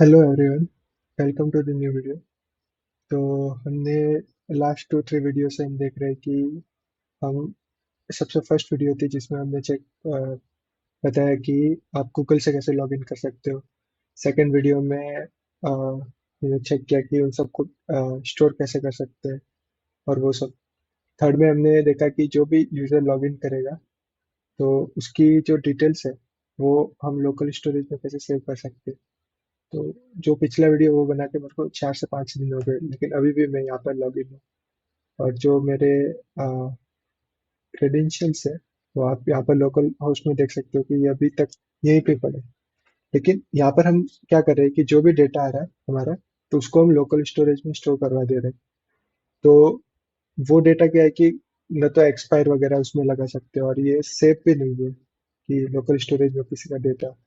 Hello everyone, welcome to the new video. तो हमने last 2-3 video से हम देख रहे हैं कि हम सबसे फर्स्ट वीडियो थी जिसमें हमने बताया कि आप गूगल से कैसे लॉग इन कर सकते हो। सेकंड वीडियो में हमने चेक किया कि उन सबको स्टोर कैसे कर सकते हैं और वो सब। थर्ड में हमने देखा कि जो भी यूज़र लॉग इन करेगा तो उसकी जो डिटेल्स है वो हम लोकल स्टोरेज में कैसे सेव कर सकते हैं। तो जो पिछला वीडियो वो बना के मेरे को 4 से 5 दिन हो गए, लेकिन अभी भी मैं यहाँ पर लॉग इन हूँ। और जो मेरे क्रेडेंशियल्स है वो आप यहाँ पर लोकल होस्ट में देख सकते हो कि ये अभी तक यहीं पे पड़े। लेकिन यहाँ पर हम क्या कर रहे हैं कि जो भी डेटा आ रहा है हमारा, तो उसको हम लोकल स्टोरेज में स्टोर करवा दे रहे हैं। तो वो डेटा क्या है कि न तो एक्सपायर वगैरह उसमें लगा सकते हो, और ये सेफ भी नहीं है कि लोकल स्टोरेज में किसी का डेटा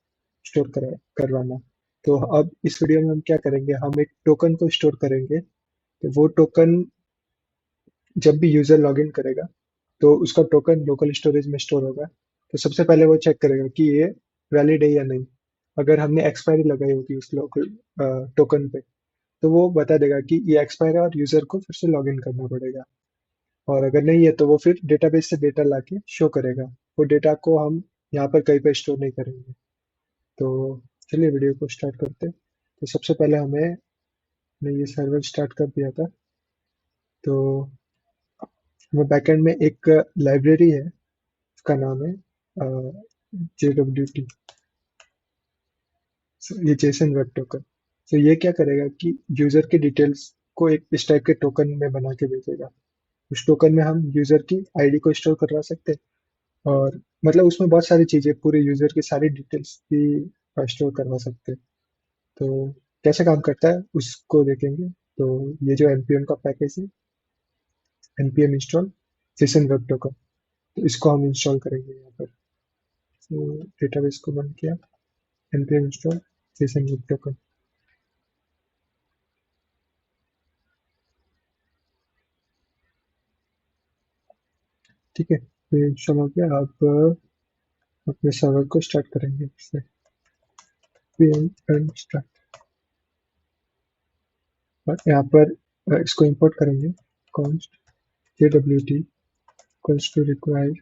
स्टोर करवाना। तो अब इस वीडियो में हम क्या करेंगे, हम एक टोकन को स्टोर करेंगे। तो वो टोकन जब भी यूजर लॉगिन करेगा तो उसका टोकन लोकल स्टोरेज में स्टोर होगा। तो सबसे पहले वो चेक करेगा कि ये वैलिड है या नहीं। अगर हमने एक्सपायरी लगाई होगी उस लोकल टोकन पे, तो वो बता देगा कि ये एक्सपायर है और यूजर को फिर से लॉगिन करना पड़ेगा। और अगर नहीं है तो वो फिर डेटाबेस से डेटा लाके शो करेगा। वो डेटा को हम यहाँ पर कहीं पे स्टोर नहीं करेंगे। तो चलिए वीडियो को स्टार्ट करते हैं। तो सबसे पहले हमने ये सर्वर स्टार्ट कर दिया था। तो हमें बैकएंड में एक लाइब्रेरी है, उसका नाम है JWT। ये जेसन वेब टोकन। तो ये क्या करेगा कि यूजर की डिटेल्स को एक इस टाइप के टोकन में बना के भेजेगा। उस टोकन में हम यूजर की आईडी को स्टोर करवा सकते हैं, और मतलब उसमें बहुत सारी चीजें, पूरे यूजर की सारी डिटेल्स भी स्टोर करवा सकते हैं। तो कैसे काम करता है उसको देखेंगे। तो ये जो npm का पैकेज है, npm install Jason web token, तो इसको हम इंस्टॉल करेंगे यहाँ पर। तो डेटाबेस को बंद किया, npm install Jason web token. ठीक है, तो इंस्टॉल हो गया। अब अपने सर्वर को स्टार्ट करेंगे इससे। pm स्टार्ट, और यहाँ पर इसको इंपोर्ट करेंगे। const jwt equals to require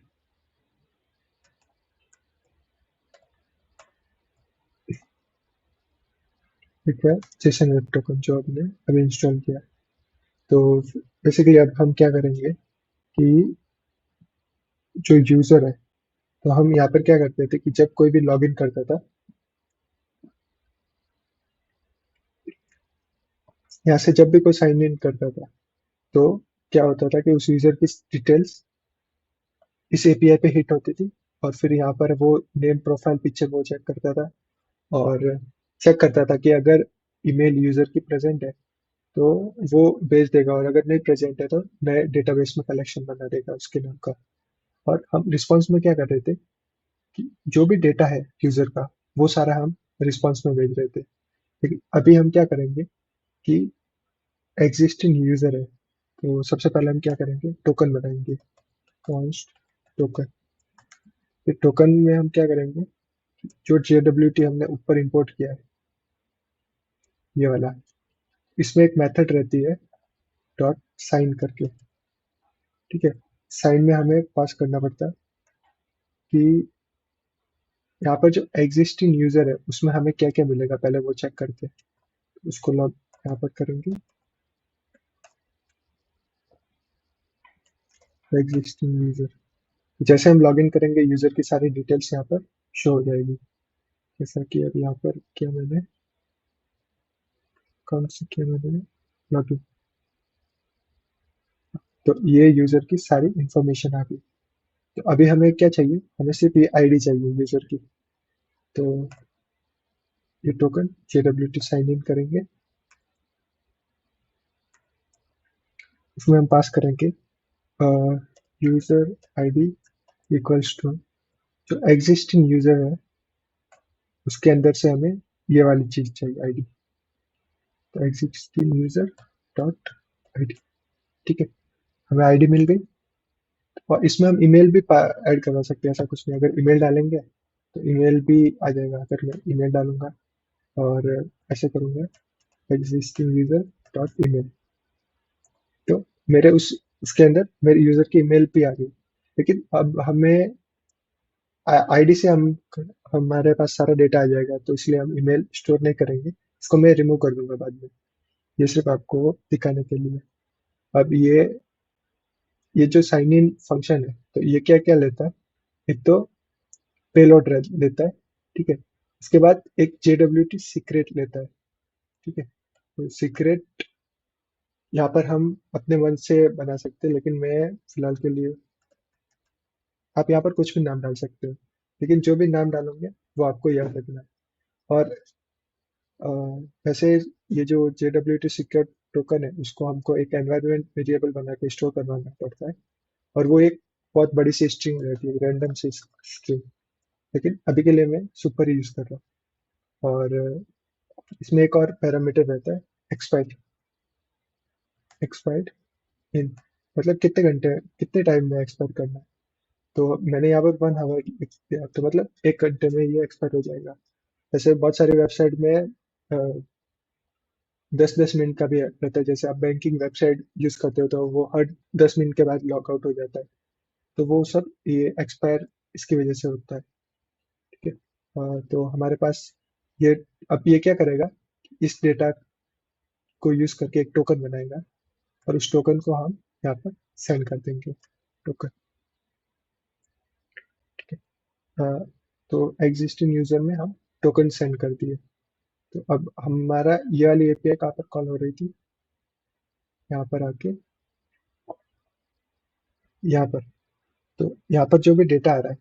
json web token जो हमने अभी इंस्टॉल किया। तो बेसिकली अब हम क्या करेंगे कि जो यूजर है, तो हम यहाँ पर क्या करते थे कि जब कोई भी लॉगिन करता था, यहाँ से जब भी कोई साइन इन करता था, तो क्या होता था कि उस यूजर की डिटेल्स इस एपीआई पे हिट होती थी। और फिर यहाँ पर वो नेम प्रोफाइल पिक्चर वो चेक करता था, और चेक करता था कि अगर ईमेल यूजर की प्रेजेंट है तो वो भेज देगा, और अगर नहीं प्रेजेंट है तो नए डेटाबेस में कलेक्शन बना देगा उसके नाम का। और हम रिस्पॉन्स में क्या कर रहे थे कि जो भी डेटा है यूजर का, वो सारा हम रिस्पॉन्स में भेज रहे थे। लेकिन अभी हम क्या करेंगे कि एग्जिस्टिंग यूजर है, तो सबसे पहले हम क्या करेंगे, टोकन बनाएंगे। Const token. फिर टोकन में हम क्या करेंगे, जो JWT हमने ऊपर इंपोर्ट किया है, ये वाला, इसमें एक मेथड रहती है डॉट साइन करके। ठीक है, साइन में हमें पास करना पड़ता है कि यहाँ पर जो एग्जिस्टिंग यूजर है उसमें हमें क्या क्या मिलेगा, पहले वो चेक करते हैं। उसको लॉग यहाँ पर करेंगे, एग्जिस्टिंग यूजर। जैसे हम लॉगिन करेंगे यूजर की सारी डिटेल्स यहाँ पर शो हो जाएगी। जैसा कि अब यहाँ पर किया मैंने, कौन सा किया मैंने, लॉगिन। तो ये यूजर की सारी इंफॉर्मेशन आ गई। तो अभी हमें क्या चाहिए, हमें सिर्फ ये आईडी चाहिए यूजर की। तो ये टोकन JWT साइन इन करेंगे, उसमें हम पास करेंगे यूजर आईडी इक्वल्स टू, जो एग्जिस्टिंग यूजर है उसके अंदर से हमें ये वाली चीज चाहिए, आईडी। तो एग्जिस्टिंग यूजर डॉट आईडी। ठीक है, हमें आईडी मिल गई। और इसमें हम ईमेल भी ऐड करवा सकते हैं, ऐसा कुछ नहीं। अगर ईमेल डालेंगे तो ईमेल भी आ जाएगा। अगर मैं ईमेल डालूंगा और ऐसे करूँगा एग्जिस्टिंग यूजर डॉट ईमेल। तो मेरे उसके अंदर मेरे यूजर की ईमेल भी आ गई, लेकिन अब हमें आईडी से हम हमारे पास सारा डेटा आ जाएगा, तो इसलिए हम ईमेल स्टोर नहीं करेंगे, इसको मैं रिमूव कर दूंगा बाद में। ये सिर्फ आपको दिखाने के लिए। अब ये जो साइन इन फंक्शन है, तो ये क्या क्या लेता है? एक तो पेलोड लेता है, ठीक है। इसके बाद एक JWT सीक्रेट लेता है, ठीक है। तो सीक्रेट यहाँ पर हम अपने मन से बना सकते हैं, लेकिन मैं फिलहाल के लिए, आप यहाँ पर कुछ भी नाम डाल सकते हो, लेकिन जो भी नाम डालोगे वो आपको याद रखना है। और अ, वैसे ये जो JWT सिक्योर टोकन है, उसको हमको एक एनवायरनमेंट वेरिएबल बना के स्टोर करवाना पड़ता है, और वो एक बहुत बड़ी सी स्ट्रिंग रहती है, रैंडम सी स्ट्रिंग। लेकिन अभी के लिए मैं सुपर यूज कर रहा हूँ। और इसमें एक और पैरामीटर रहता है, एक्सपायर्ड। एक्सपायर्ड इन मतलब कितने घंटे, कितने टाइम में एक्सपायर करना है। तो मैंने यहाँ पर 1 आवर किया, तो मतलब 1 घंटे में ये एक्सपायर हो जाएगा। जैसे बहुत सारी वेबसाइट में 10-10 मिनट का भी रहता है, जैसे आप बैंकिंग वेबसाइट यूज करते हो तो वो हर 10 मिनट के बाद लॉग आउट हो जाता है। तो वो सब ये एक्सपायर इसकी वजह से होता है, ठीक है। तो हमारे पास ये, अब ये क्या करेगा, इस डेटा को यूज करके एक टोकन बनाएगा, और उस टोकन को हम यहाँ पर सेंड कर देंगे, टोकन, ठीक है। तो एग्जिस्टिंग यूजर में हम टोकन सेंड कर दिए। तो अब हमारा ये वाली एपीआई कहाँ पर कॉल हो रही थी, यहाँ पर आके, यहाँ पर। तो यहाँ पर जो भी डेटा आ रहा है,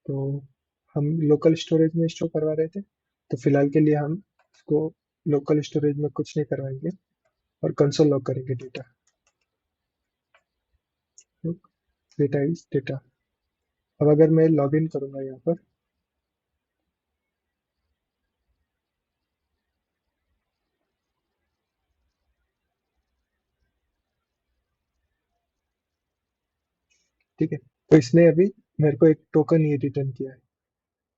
तो हम लोकल स्टोरेज में स्टोर करवा रहे थे, तो फिलहाल के लिए हम इसको लोकल स्टोरेज में कुछ नहीं करवाएंगे, और कंसोल लॉग करेंगे डेटा। Data is data. अब अगर मैं लॉग इन करूंगा यहाँ पर, ठीक है, तो इसने अभी मेरे को एक टोकन ये रिटर्न किया है।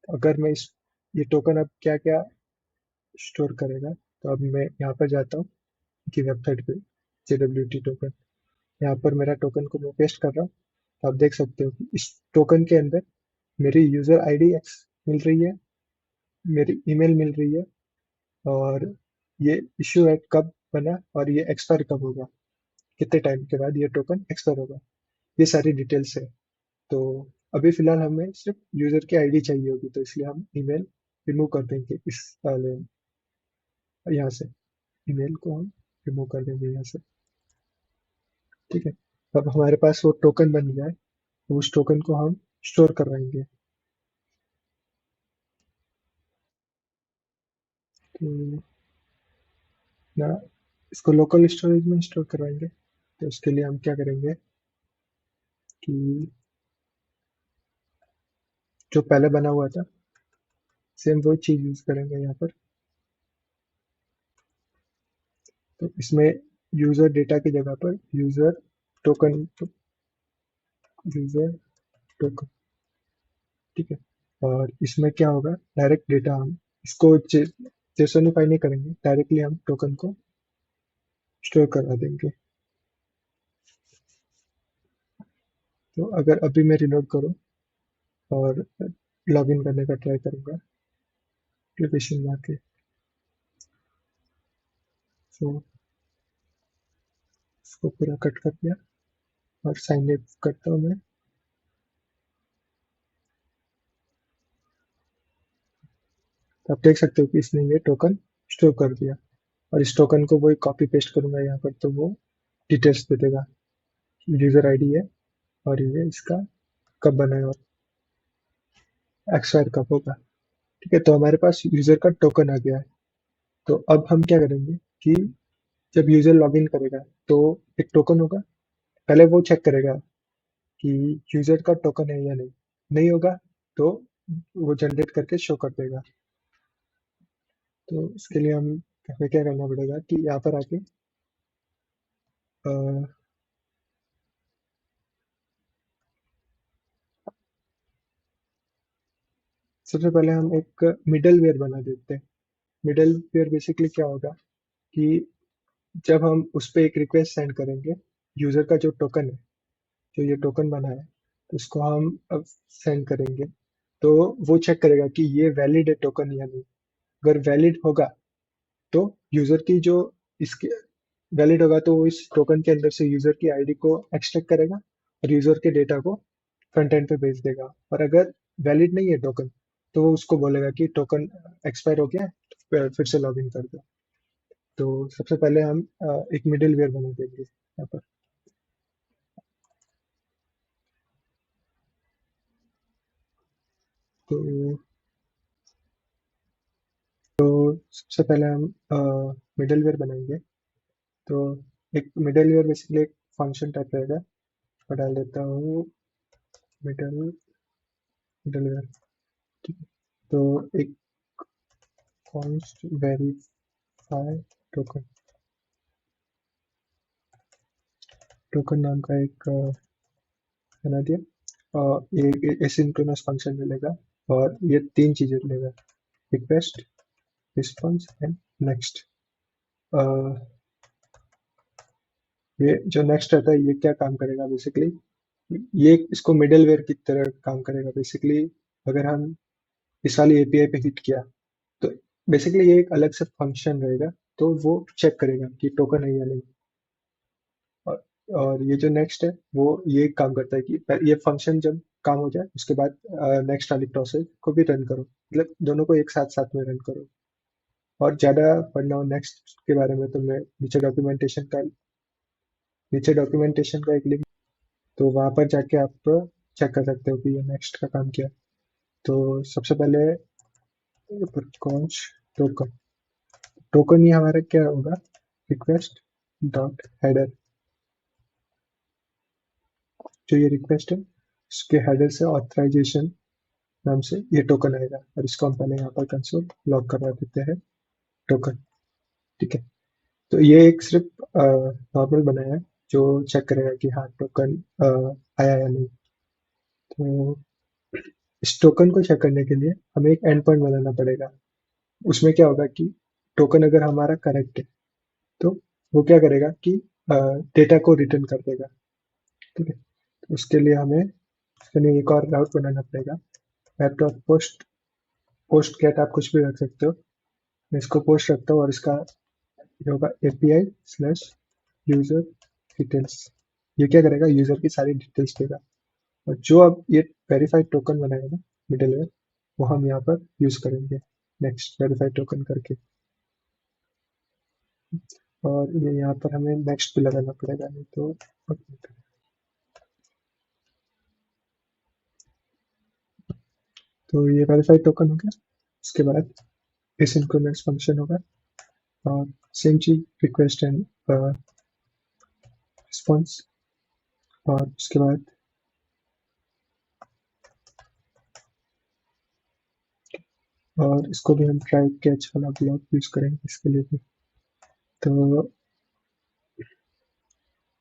अगर मैं इस ये टोकन अब क्या क्या स्टोर करेगा, तो अब मैं यहाँ पर जाता हूँ कि वेबसाइट पे, JWT टोकन, यहाँ पर मेरा टोकन को मैं पेस्ट कर रहा हूँ। तो आप देख सकते हो कि इस टोकन के अंदर मेरी यूजर आईडी एक्स मिल रही है, मेरी ईमेल मिल रही है, और ये इश्यू है कब बना, और ये एक्सपायर कब होगा, कितने टाइम के बाद ये टोकन एक्सपायर होगा, ये सारी डिटेल्स है। तो अभी फिलहाल हमें सिर्फ यूजर की आईडी चाहिए होगी, तो इसलिए हम ईमेल रिमूव कर देंगे इस वाले, यहाँ से ईमेल को हम रिमूव कर देंगे यहाँ से, ठीक है। अब हमारे पास वो टोकन बन गया है, तो उस टोकन को हम स्टोर करवाएंगे। तो ना, इसको लोकल स्टोरेज में स्टोर करवाएंगे, तो उसके लिए हम क्या करेंगे कि जो पहले बना हुआ था, सेम वही चीज यूज करेंगे यहाँ पर। तो इसमें यूजर डेटा की जगह पर यूजर टोकन, यूजर टोकन, ठीक है। और इसमें क्या होगा, डायरेक्ट डेटा हम इसको जेसोनिफाई नहीं करेंगे, डायरेक्टली हम टोकन को स्टोर करवा देंगे। तो अगर अभी मैं रिलोड करूँ और लॉगिन करने का ट्राई करूंगा एप्लीकेशन में आके, तो इसको पूरा कट कर दिया और साइन इन करता हूँ मैं। तो आप देख सकते हो कि इसने ये टोकन स्टोर कर दिया, और इस टोकन को वही कॉपी पेस्ट करूंगा यहाँ पर, तो वो डिटेल्स दे देगा, यूजर आईडी है, और ये इसका कब बना है, और एक्सपायर कब होगा, ठीक है। तो हमारे पास यूजर का टोकन आ गया है। तो अब हम क्या करेंगे कि जब यूजर लॉगिन करेगा, तो एक टोकन होगा, पहले वो चेक करेगा कि यूजर का टोकन है या नहीं। नहीं होगा तो वो जनरेट करके शो कर देगा। तो इसके लिए हमें क्या करना पड़ेगा कि यहाँ पर आके अ, सबसे पहले हम एक मिडल वेयर बना देते हैं, मिडलवेयर बेसिकली क्या होगा कि जब हम उस पर एक रिक्वेस्ट सेंड करेंगे, यूजर का जो टोकन है, जो ये टोकन बना है, तो उसको हम अब सेंड करेंगे, तो वो चेक करेगा कि ये वैलिड है टोकन या नहीं। अगर वैलिड होगा तो यूजर की जो इसके वैलिड होगा तो वो इस टोकन के अंदर से यूजर की आईडी को एक्सट्रैक्ट करेगा और यूजर के डेटा को फ्रंट एंड पे भेज देगा। और अगर वैलिड नहीं है टोकन, तो वो उसको बोलेगा कि टोकन एक्सपायर हो गया है, फिर से लॉग इन कर दो। तो सबसे पहले हम एक मिडिल वेयर बना देंगे यहाँ पर। तो सबसे पहले हम मिडिल वेयर बनाएंगे। तो एक मिडिल वेयर बेसिकली एक फंक्शन टाइप रहेगा। और डाल देता हूँ मिडल मिडिल वेयर। ठीक है। तो एक कॉन्स्ट वेरीफाई टोकन टोकन नाम का एक बना दिया। ये एसिंक्रोनस फंक्शन मिलेगा और ये तीन चीजें लेगा: रिक्वेस्ट, रिस्पॉन्स एंड नेक्स्ट। ये जो नेक्स्ट रहता है ये क्या काम करेगा बेसिकली, ये इसको मिडलवेयर की तरह काम करेगा बेसिकली। अगर हम इस वाली एपीआई पे हिट किया तो बेसिकली ये एक अलग से फंक्शन रहेगा, तो वो चेक करेगा कि टोकन है या नहीं। और, और ये जो नेक्स्ट है वो ये काम करता है कि ये फंक्शन जब काम हो जाए उसके बाद नेक्स्ट वाली प्रोसेस को भी रन करो, मतलब दोनों को एक साथ साथ में रन करो। और ज्यादा पढ़ना हो नेक्स्ट के बारे में तो मैं नीचे डॉक्यूमेंटेशन का एक लिंक, तो वहां पर जाके आप चेक कर सकते हो कि ये नेक्स्ट का काम क्या है। तो सबसे पहले कॉन्स टोकन टोकन ये हमारा क्या होगा, रिक्वेस्ट डॉट हेडर। जो ये रिक्वेस्ट है उसके हेडर से ऑथराइजेशन नाम से ये टोकन आएगा, और इसको हम पहले यहाँ पर कंसोल लॉग करवा देते हैं टोकन। ठीक है। तो ये एक सिर्फ नॉर्मल बनाया है जो चेक करेगा कि हाँ टोकन आया या नहीं। तो इस टोकन को चेक करने के लिए हमें एक एंड पॉइंट बनाना पड़ेगा। उसमें क्या होगा कि टोकन अगर हमारा करेक्ट है तो वो क्या करेगा कि डेटा को रिटर्न कर देगा। ठीक है। तो उसके लिए हमें इसके लिए एक और राउट बनाना पड़ेगा। App dot post post gate आप कुछ भी रख सकते हो। मैं इसको पोस्ट रखता हूँ और इसका ये होगा एपीआई स्लैश यूजर डिटेल्स। ये क्या करेगा, यूजर की सारी डिटेल्स देगा। और जो अब ये वेरीफाइड टोकन बनाएगा ना मिडिल में, वो हम यहाँ पर यूज करेंगे नेक्स्ट वेरीफाइड टोकन करके। और ये यहाँ पर हमें नेक्स्ट भी लगाना पड़ेगा, नहीं तो तो ये वेरीफाइड टोकन हो गया। उसके बाद एसिंक्रोनस फंक्शन होगा और सेम चीज रिक्वेस्ट एंड रिस्पॉन्स। और उसके बाद और इसको भी हम ट्राई कैच वाला ब्लॉक यूज करेंगे इसके लिए भी। तो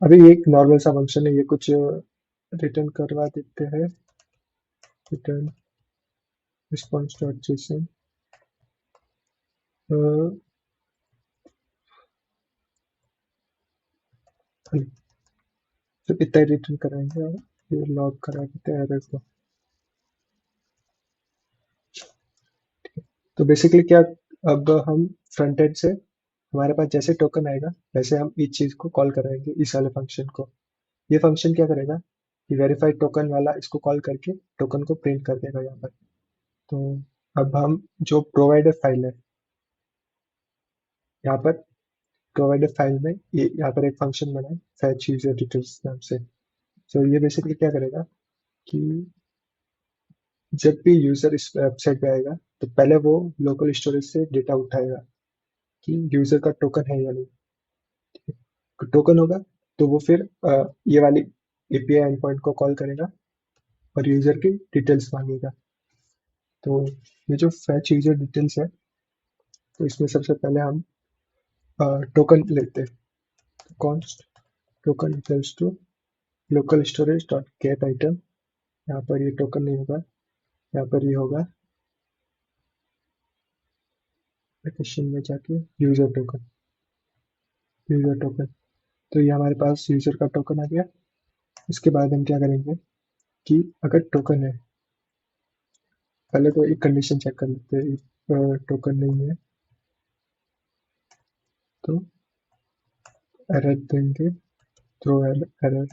अभी ये एक नॉर्मल सा फंक्शन है, ये कुछ रिटर्न करवा देते हैं। Return response dot JSON. तो इतना रिटर्न कराएंगे और ये लॉग करा देते हैं एरर को। तो बेसिकली क्या, अब हम फ्रंट एंड से हमारे पास जैसे टोकन आएगा वैसे हम इस चीज को कॉल कराएंगे इस वाले फंक्शन को। ये फंक्शन क्या करेगा कि वेरीफाइड टोकन वाला इसको कॉल करके टोकन को प्रिंट कर देगा यहाँ पर। तो अब हम जो प्रोवाइडर फाइल है यहाँ पर, प्रोवाइडर फाइल में ये यहाँ पर एक फंक्शन बना है फैच यूजर डिटेल्स नाम से। तो ये बेसिकली क्या करेगा कि जब भी यूजर इस वेबसाइट पे आएगा तो पहले वो लोकल स्टोरेज से डेटा उठाएगा कि यूजर का टोकन है या नहीं। टोकन होगा तो वो फिर ये वाली एपीआई एंड पॉइंट को कॉल करेगा और यूजर की डिटेल्स मांगेगा। तो ये जो फैच यूजर डिटेल्स है, तो इसमें सबसे पहले हम टोकन लेते हैं। Const token equals to local storage dot get item. यहाँ पर ये टोकन नहीं होगा, यहाँ पर ये होगा एप्लीकेशन में जाके यूजर टोकन, तो ये हमारे पास यूजर का टोकन आ गया। इसके बाद हम क्या करेंगे कि अगर टोकन है, पहले तो एक कंडीशन चेक कर लेते हैं, टोकन नहीं है तो एरर देंगे, थ्रो एरर।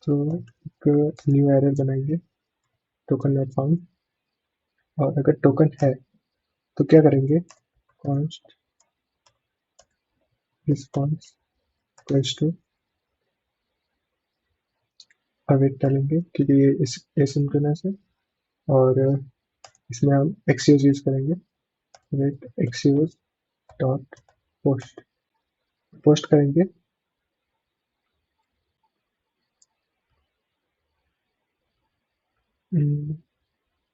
तो एक न्यू एरर बनाएंगे, टोकन नॉट फाउंड। और अगर टोकन है तो क्या करेंगे, const response equals to await डालेंगे, क्योंकि ये इस एसिंक्रोनस है। और इसमें हम एक्सयूज यूज करेंगे, await axios dot post, post करेंगे।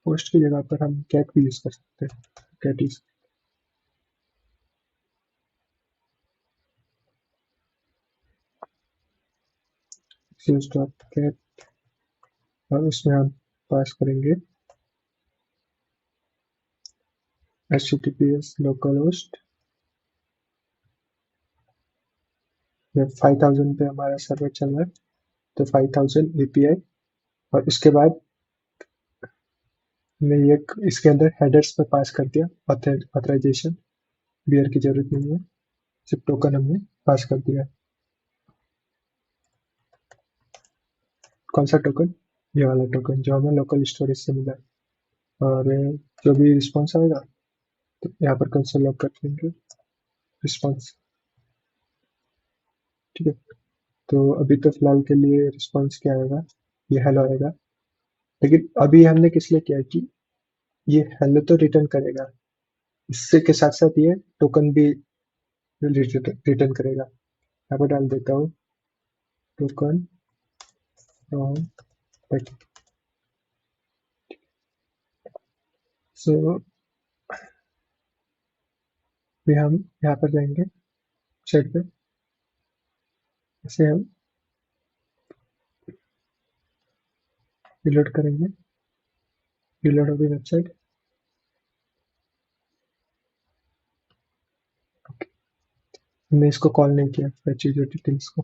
पोस्ट की जगह पर हम कैट भी यूज कर सकते हैं, कैट यूज एक्सयूज डॉट कैट, और उसमें हम पास करेंगे https localhost 5000 पे हमारा सर्वर चल रहा है, तो 5000 एपीआई। और उसके बाद हमने ये इसके अंदर हेडर्स पे पास कर दिया ऑथराइजेशन, बियर की जरूरत नहीं है, सिर्फ टोकन हमने पास कर दिया। कौन सा टोकन, ये वाला टोकन जो हमें लोकल स्टोरेज से मिला है। और जो भी रिस्पॉन्स आएगा तो यहाँ पर कंसोल लॉग कर देंगे रिस्पॉन्स। ठीक है, तो अभी तो फिलहाल के लिए रिस्पॉन्स क्या आएगा, ये हेलो आएगा। लेकिन अभी हमने किस लिए किया है कि ये हेलो तो रिटर्न करेगा, इससे के साथ साथ ये टोकन भी रिटर्न करेगा। यहाँ पर डाल देता हूँ टोकन फ्रॉम पैकेट। सो भी हम यहाँ पर जाएंगे वेबसाइट पे, इसे हम रिलोड करेंगे, रिलोड होगी वेबसाइट। हमने इसको कॉल नहीं किया फैची जो डिटेल्स को,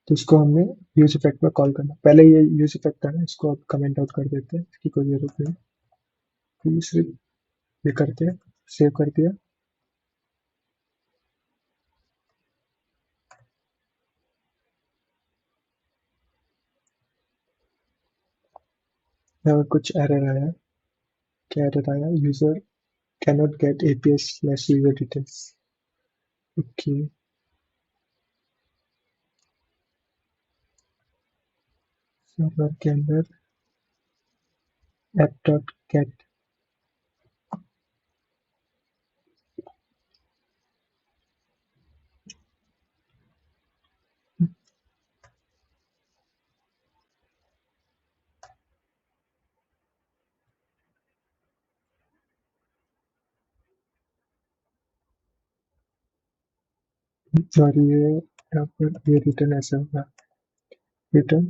तो इसको हमने यूज इफेक्ट में कॉल करना, पहले ये यूज इफेक्ट था ना, इसको अब कमेंट आउट कर देते हैं, इसकी कोई जरूरत नहीं। तो ये सिर्फ ये करते हैं, सेव कर दिया। यहाँ पर कुछ एरर आया, क्या एरर आया, user can not gate APS slash user details. Okay, server के अंदर ऐप डॉट गेट, और ये यहाँ पर ये रिटर्न ऐसा होगा, रिटर्न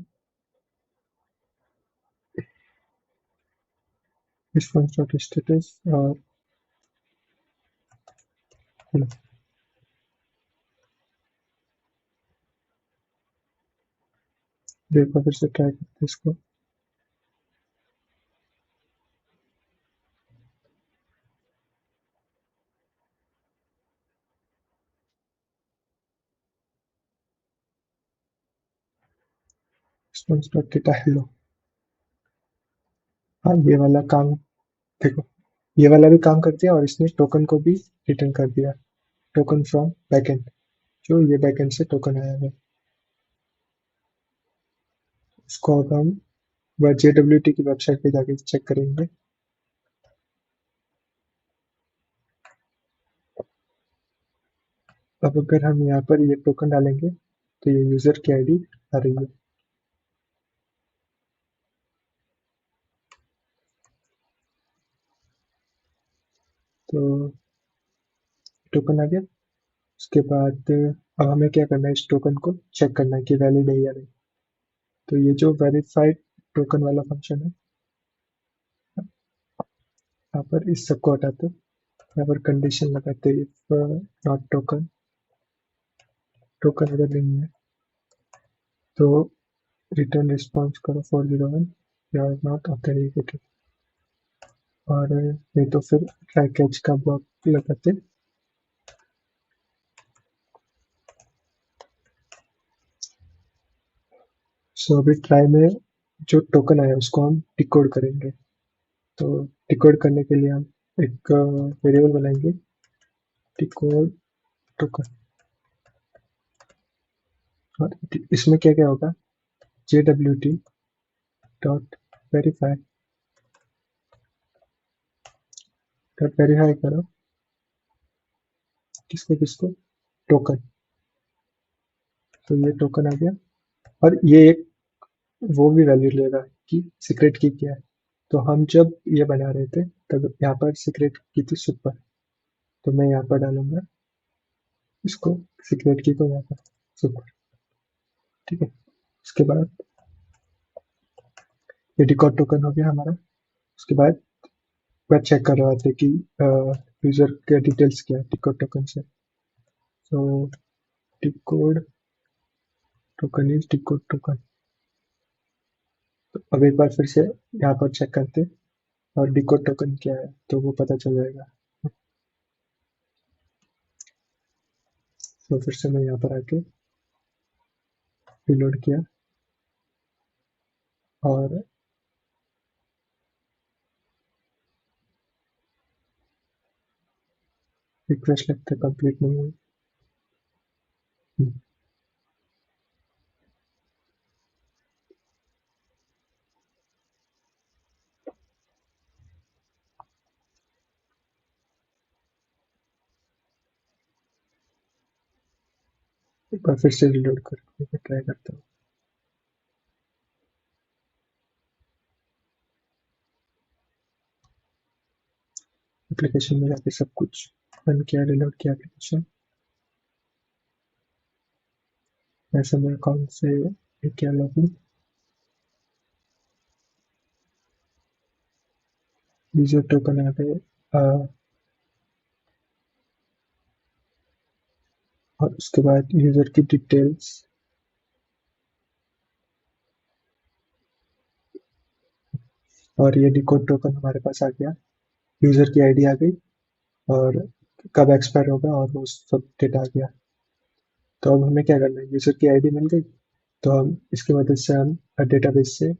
रिस्पॉन्स डॉट स्टेटस और हेलो। देखो फिर से ट्राई करते हैं इसको। रिस्पॉन्स डॉट डेटा हेलो, हाँ ये वाला काम, देखो ये वाला भी काम कर दिया और इसने टोकन को भी रिटर्न कर दिया, टोकन फ्रॉम बैकएंड, जो ये बैकएंड से टोकन आया है। इसको अब हम जेडब्ल्यूटी की वेबसाइट पे जाके चेक करेंगे। अब अगर हम यहाँ पर ये टोकन डालेंगे तो ये यूजर की आईडी आ रही है। तो टोकन आ गया। उसके बाद अब हमें क्या करना है, इस टोकन को चेक करना है कि वैलिड है या नहीं। तो ये जो वेरीफाइड टोकन वाला फंक्शन है, यहाँ पर इस सबको हटाते, यहाँ पर कंडीशन लगाते, इफ नॉट टोकन, टोकन अगर नहीं है तो रिटर्न रिस्पॉन्स करो 401 यू आर नॉट ऑथेंटिकेटेड, और नहीं तो फिर ट्राई कैच का ब्लॉक लगाते। सो अभी ट्राई में जो टोकन आया उसको हम डिकोड करेंगे। तो डिकोड करने के लिए हम एक वेरिएबल बनाएंगे, डिकोड टोकन, और इसमें क्या क्या होगा, JWT dot verify, dot verify करो किसको किसको, टोकन। तो ये टोकन आ गया, और ये एक वो भी वैल्यू लेगा कि सीक्रेट की क्या है। तो हम जब ये बना रहे थे तब यहाँ पर सीक्रेट की थी सुपर, तो मैं यहाँ पर डालूंगा इसको, सीक्रेट की को यहाँ पर सुपर, ठीक है। उसके बाद ये डिकॉड टोकन हो गया हमारा। उसके बाद मैं चेक कर रहा था कि यूजर के डिटेल्स क्या है डिकोड टोकन से। So decode token is decode token. तो अब एक बार फिर से यहाँ पर चेक करते और डिकोड टोकन क्या है तो वो पता चल जाएगा। तो फिर से मैं यहाँ पर आके रिलोड किया और रिक्वेस्ट लगता है कंप्लीट नहीं हुई। एक बार फिर से रिलोड करके ट्राई करता हूँ। एप्लीकेशन में जाके सब कुछ रन किया, रिलोड किया एप्लीकेशन। ऐसे में अकाउंट से किया लॉगिन, यूजर टोकन आ गए, और उसके बाद यूजर की डिटेल्स, और ये डिकोड टोकन हमारे पास आ गया, यूजर की आईडी आ गई, और कब एक्सपायर होगा और वो सब डेटा आ गया। तो अब हमें क्या करना है, यूजर की आईडी मिल गई तो हम इसकी मदद से हम डेटाबेस से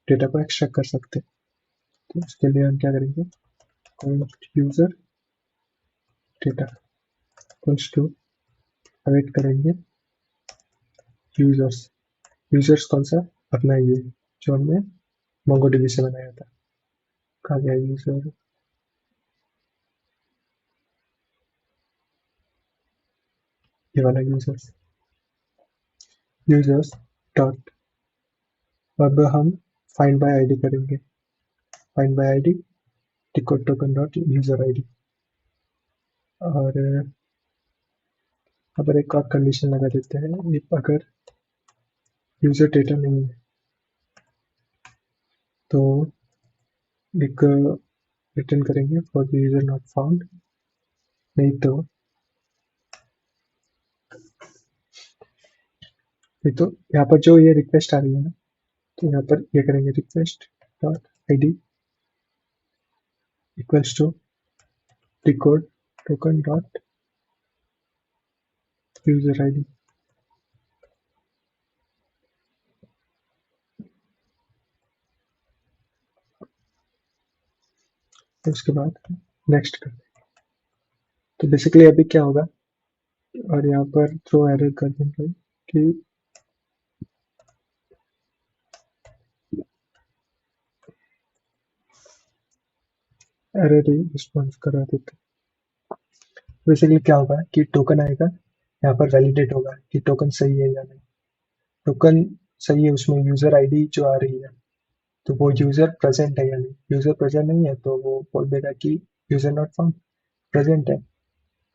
डेटा को एक्सट्रैक्ट कर सकते हैं। तो उसके लिए हम क्या करेंगे, user data equals to, await करेंगे यूजर्स, यूजर्स कौन सा, अपना ये जो हमने मोंगोडीबी से बनाया था, कहा गया यूजर, ये वाला यूजर्स, यूजर्स डॉट, अब हम फाइंड बाय आईडी करेंगे, find by ID decode token dot user ID, और अगर एक और कंडीशन लगा देते हैं, if अगर यूजर डेटा नहीं है तो एक रिटर्न करेंगे for the user not found, नहीं तो यहाँ पर जो ये रिक्वेस्ट आ रही है ना, तो यहाँ पर ये करेंगे request dot ID equals to decode token dot user ID. उसके बाद नेक्स्ट कर, तो बेसिकली अभी क्या होगा, और यहाँ पर थ्रो एरर कर देंगे कि एरर ही रिस्पॉन्स करा देते। बेसिकली क्या होगा कि टोकन आएगा, यहाँ पर वैलिडेट होगा कि टोकन सही है या नहीं। टोकन सही है, उसमें यूजर आईडी जो आ रही है तो वो यूजर प्रेजेंट है या नहीं, यूजर प्रेजेंट नहीं है तो वो बोल देगा कि यूजर नॉट फाउंड, प्रेजेंट है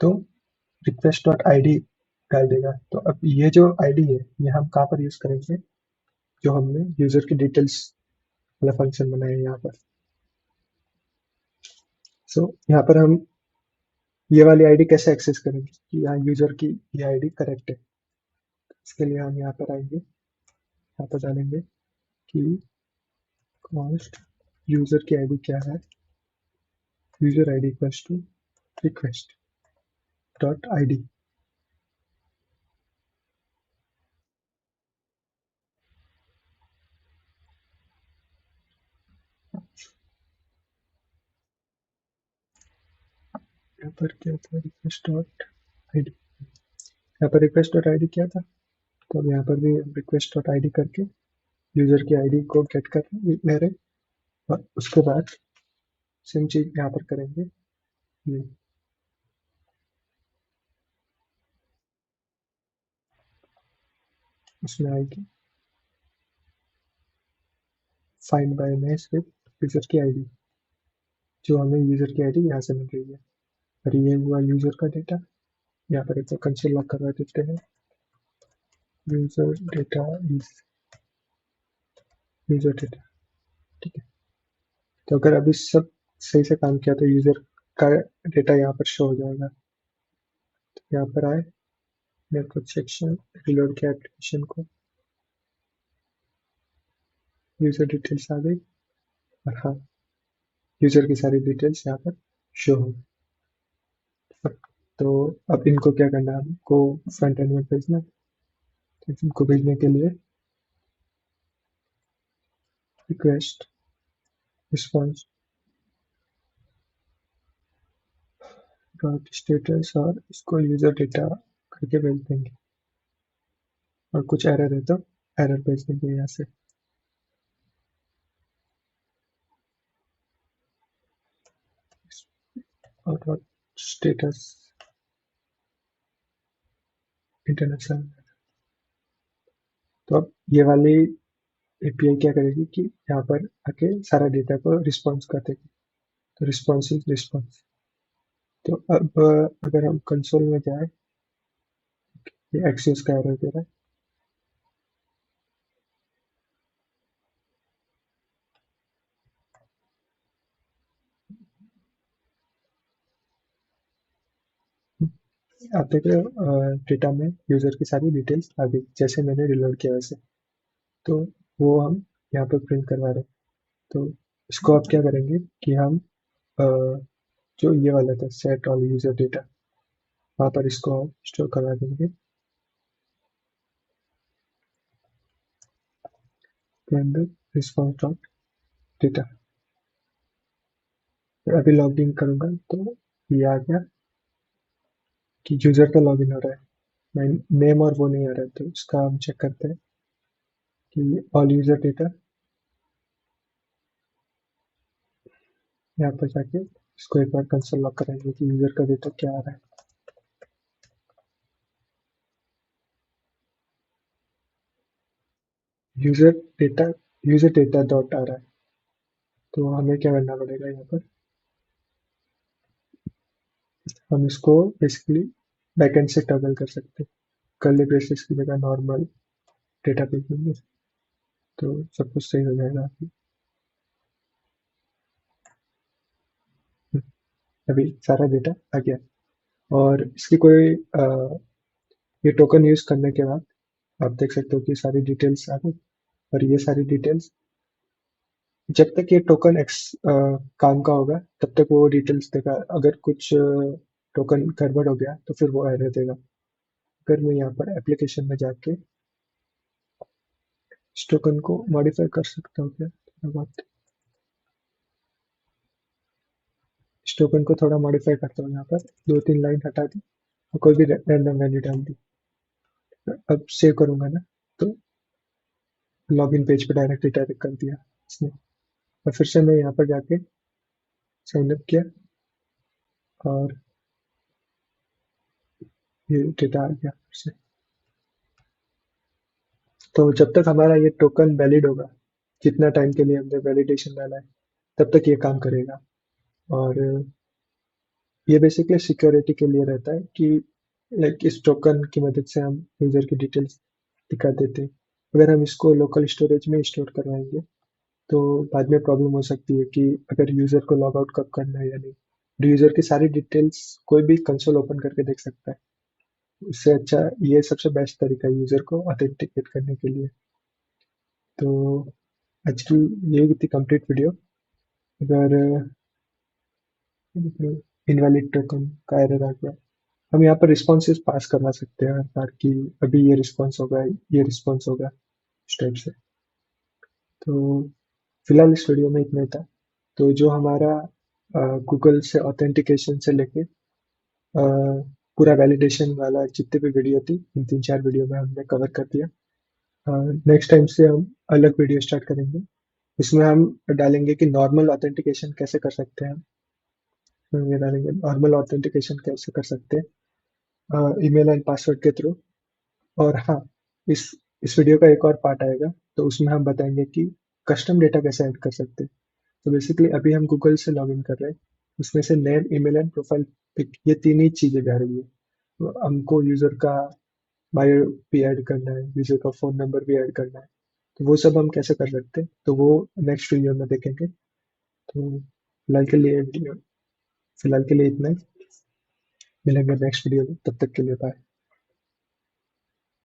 तो रिक्वेस्ट डॉट आईडी डाल देगा। तो अब ये जो आईडी है ये हम कहाँ पर यूज करेंगे, जो हमने यूजर की डिटेल्स वाला फंक्शन बनाया है यहाँ पर। सो यहाँ पर हम ये वाली आईडी कैसे एक्सेस करेंगे कि यहाँ यूजर की ये आईडी करेक्ट है। इसके लिए हम यहाँ पर आएंगे, यहाँ पर डालेंगे कि कॉस्ट यूजर की आईडी क्या है, user ID equals to request dot ID. यहाँ पर क्या था, रिक्वेस्ट डॉट आईडी, यहाँ पर रिक्वेस्ट डॉट आईडी क्या था, तो अब यहाँ पर भी रिक्वेस्ट डॉट आईडी करके यूजर की आईडी को गेट कर ले रहे, और उसके बाद सेम चीज यहाँ पर करेंगे। ये उसमें आएगी find by match with user की आईडी, जो हमें यूजर की आईडी यहाँ से मिल रही है। और ये हुआ यूजर का डेटा। यहाँ पर एक कंसोल लॉग करवा देते हैं, user data is user data. ठीक है, तो अगर अभी सब सही से काम किया तो यूजर का डेटा यहाँ पर शो हो जाएगा। तो यहाँ पर आए, नेटवर्क सेक्शन, रिलोड किया एप्लीकेशन को, यूजर डिटेल्स आ गई, और हाँ यूजर की सारी डिटेल्स यहाँ पर शो हो। तो अब इनको क्या करना है, हमको फ्रंट एंड में भेजना है। तो इनको भेजने के लिए रिक्वेस्ट रिस्पॉन्स डॉट स्टेटस, और इसको यूजर डेटा करके भेज देंगे, और कुछ एरर है तो एरर भेज देंगे यहाँ से। और डॉट स्टेटस इंटरनेशनल। तो अब ये वाली एपीआई क्या करेगी कि यहाँ पर आके सारा डेटा को रिस्पॉन्स कर देगी, तो रिस्पॉन्सिव रिस्पॉन्स। तो अब अगर हम कंसोल में जाए, ये एक्सिस का एरर दे रहा है। आप देख रहे हो डेटा में यूजर की सारी डिटेल्स आ गई, जैसे मैंने रिलोड किया वैसे। तो वो हम यहाँ पर प्रिंट करवा रहे हैं। तो इसको आप क्या करेंगे कि हम अ, जो ये वाला था सेट ऑल यूजर डेटा, वहाँ पर इसको स्टोर करवा देंगे के अंदर रिस्पॉन्स डॉट डेटा। अभी लॉग इन करूंगा तो ये आ गया कि यूजर का लॉग इन हो रहा है, नेम और वो नहीं आ रहा है। तो इसका हम चेक करते हैं कि ऑल यूजर डेटा, यहाँ पर जाके इसको एक बार कंसोल लॉग कराएंगे कि यूजर का डेटा क्या आ रहा है। User data user data dot आ रहा है। तो हमें क्या करना पड़ेगा, यहाँ पर हम इसको बेसिकली बैकएंड से टॉगल कर सकते हैं, कर्ली ब्रेसेस की जगह नॉर्मल डेटा भेज देंगे, तो सब कुछ सही हो जाएगा। अभी सारा डेटा आ गया, और इसकी कोई ये टोकन यूज करने के बाद आप देख सकते हो कि सारी डिटेल्स आ गई। और ये सारी डिटेल्स, जब तक ये टोकन काम का होगा तब तक वो डिटेल्स देगा। अगर कुछ टोकन गड़बड़ हो गया तो फिर वो एरर देगा। अगर मैं यहाँ पर एप्लीकेशन में जाके इस टोकन को मॉडिफाई कर सकता हूँ क्या थोड़ा बहुत, इस टोकन को थोड़ा मॉडिफाई करता हूँ, यहाँ पर दो तीन लाइन हटा दी और कोई भी रैंडम वैल्यू डाल दी। अब सेव करूंगा ना, तो लॉगिन पेज पे डायरेक्टली डायरेक्ट कर दिया इसने। और फिर से मैं यहाँ पर जाके साइन अप किया, और ये डेटा आ गया फिर से। तो जब तक हमारा ये टोकन वैलिड होगा, जितना टाइम के लिए हमने वैलिडेशन डाला है, तब तक ये काम करेगा। और ये बेसिकली सिक्योरिटी के लिए रहता है कि लाइक इस टोकन की मदद से हम यूजर की डिटेल्स दिखा देते हैं। अगर हम इसको लोकल स्टोरेज में स्टोर करवाएंगे तो बाद में प्रॉब्लम हो सकती है कि अगर यूजर को लॉग आउट कब करना है या नहीं। यूजर की सारी डिटेल्स कोई भी कंसोल ओपन करके देख सकता है। इससे अच्छा ये सबसे बेस्ट तरीका है यूजर को ऑथेंटिकेट करने के लिए। तो आज की ये थी कंप्लीट वीडियो। अगर इनवैलिड टोकन का एरर आ गया, हम यहाँ पर रिस्पॉन्सेज पास करवा सकते हैं हर बार कि अभी ये रिस्पॉन्स होगा, ये रिस्पॉन्स होगा, इस टाइप से। तो फिलहाल इस वीडियो में इतना ही था। तो जो हमारा गूगल से ऑथेंटिकेशन से लेके पूरा वैलिडेशन वाला जितने भी वीडियो थी, इन 3-4 वीडियो में हमने कवर कर दिया। नेक्स्ट टाइम से हम अलग वीडियो स्टार्ट करेंगे। इसमें हम डालेंगे कि नॉर्मल ऑथेंटिकेशन कैसे कर सकते हैं। ये डालेंगे नॉर्मल ऑथेंटिकेशन कैसे कर सकते हैं ईमेल एंड पासवर्ड के थ्रू। और हाँ, इस इस वीडियो का एक और पार्ट आएगा, तो उसमें हम बताएंगे कि कस्टम डेटा कैसे ऐड कर सकते हैं। तो बेसिकली अभी हम गूगल से लॉगिन कर रहे हैं, उसमें से name, email and profile pic, ये तीन ही चीजें जा रही है। तो हमको यूजर का बायो भी ऐड करना है, यूजर का फोन नंबर भी ऐड करना है। तो वो सब हम कैसे कर सकते हैं, तो वो नेक्स्ट वीडियो में देखेंगे। तो फिलहाल के लिए इतना ही। मिलेंगे नेक्स्ट वीडियो में, तब तक के लिए बाय।